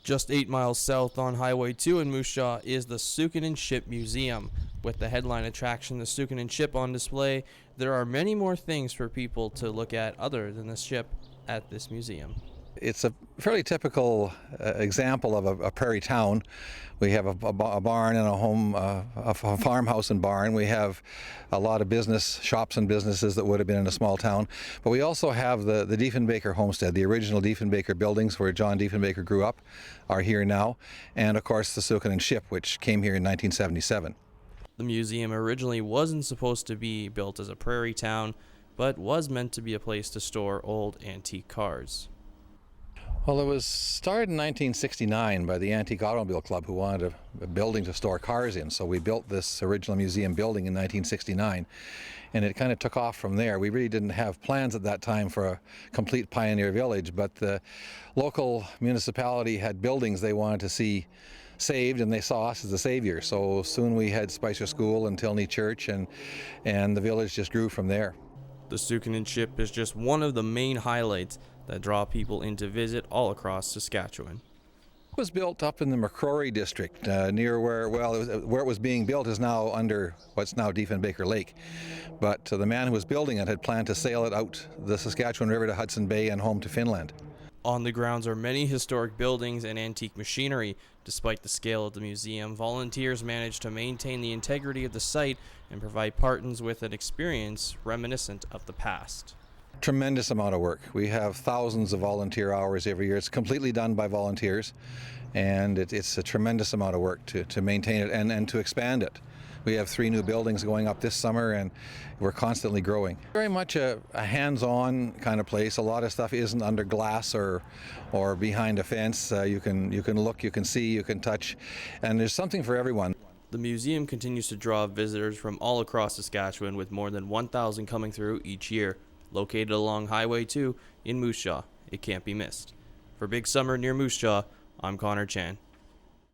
Just 8 miles south on Highway 2 in Moose Jaw is the Sukanen Ship Museum. With the headline attraction, the Sukanen ship, on display, there are many more things for people to look at other than the ship at this museum. It's a fairly typical example of a prairie town. We have a barn and a home, a farmhouse and barn. We have a lot of business, shops and businesses that would have been in a small town. But we also have the Diefenbaker homestead. The original Diefenbaker buildings where John Diefenbaker grew up are here now. And of course the Sukanen ship, which came here in 1977. The museum originally wasn't supposed to be built as a prairie town, but was meant to be a place to store old antique cars. Well, it was started in 1969 by the Antique Automobile Club, who wanted a building to store cars in. So we built this original museum building in 1969, and it kind of took off from there. We really didn't have plans at that time for a complete pioneer village, but the local municipality had buildings they wanted to see saved, and they saw us as the savior. So soon we had Spicer School and Tilney Church, and the village just grew from there. The Sukanen ship is just one of the main highlights that draw people in to visit all across Saskatchewan. It was built up in the McCrory district, near where it was being built is now under what's now Diefenbaker Lake. But the man who was building it had planned to sail it out the Saskatchewan River to Hudson Bay and home to Finland. On the grounds are many historic buildings and antique machinery. Despite the scale of the museum, volunteers managed to maintain the integrity of the site and provide patrons with an experience reminiscent of the past. Tremendous amount of work. We have thousands of volunteer hours every year. It's completely done by volunteers, and it's a tremendous amount of work to maintain it and to expand it. We have 3 new buildings going up this summer, and we're constantly growing. Very much a hands-on kind of place. A lot of stuff isn't under glass or behind a fence. You can look, you can see, you can touch, and there's something for everyone. The museum continues to draw visitors from all across Saskatchewan, with more than 1,000 coming through each year. Located along Highway 2 in Moose Jaw, it can't be missed. For Big Summer near Moose Jaw, I'm Connor Chan.